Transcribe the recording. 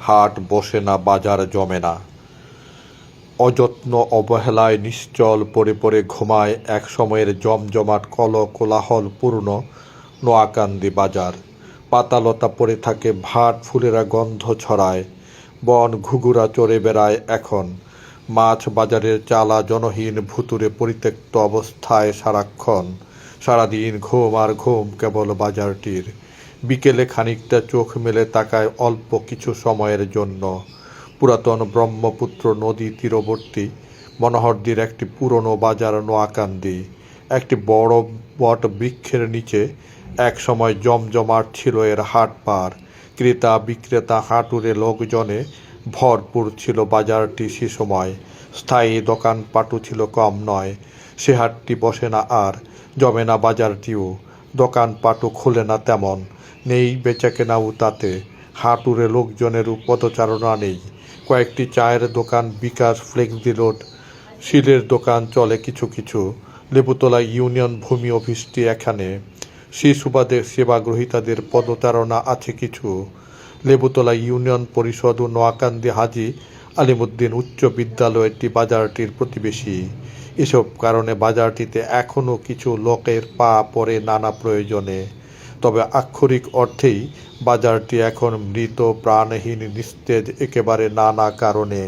হাট বসে না, বাজার জমে না। অযত্ন অবহেলায় নিশ্চল পড়ে পড়ে ঘুমায় এক সময়ের জমজমাট কোলাহলপূর্ণ নোয়াকান্দি বাজার। পাতালতা পড়ে থাকে, ভাট ফুলেরা গন্ধ ছড়ায়, বন ঘুঘুরা চড়ে বেড়ায় এখন। মাছ বাজারের চালা জনহীন ভুতুড়ে পরিত্যক্ত অবস্থায় সারাক্ষণ। সারাদিন ঘুম আর ঘুম কেবল বাজারটির। বিকেলে খানিকটা চোখ মেলে তাকায় অল্প কিছু সময়ের জন্য। পুরাতন ব্রহ্মপুত্র নদী তীরবর্তী মনোহরদীর একটি পুরনো বাজার নোয়াকান্দি। একটি বড় বট বৃক্ষের নিচে এক সময় জমজমাট ছিল এর হাটবার। ক্রেতা বিক্রেতা হাঁটুরে লোকজনে ভরপুর ছিল বাজারটি সে সময়। স্থায়ী দোকানপাটও ছিল কম নয়। সে হাটটি বসে না আর, জমে না বাজারটিও। দোকানপাটও খোলে না তেমন, নেই বেচাকেনাও তাতে। হাঁটুরে লোকজনেরও পদচারণা নেই। কয়েকটি চায়ের দোকান, বিকাশ, ফ্লেক্সি রোড, শিলের দোকান চলে কিছু কিছু। লেবুতলা ইউনিয়ন ভূমি অফিসটি এখানে। সে সুবাদে সেবাগ্রহীতাদের পদচারণা আছে কিছু। লেবুতলা ইউনিয়ন পরিষদ ও নোয়াকান্দি হাজী আলিমুদ্দিন উচ্চ বিদ্যালয়টি বাজারটির প্রতিবেশী। এসব কারণে বাজারটিতে এখনও কিছু লোকের পা পড়ে নানা প্রয়োজনে। তবে আক্ষরিক অর্থেই বাজারটি এখন মৃত, প্রাণহীন, নিস্তেজ একেবারে নানা কারণে।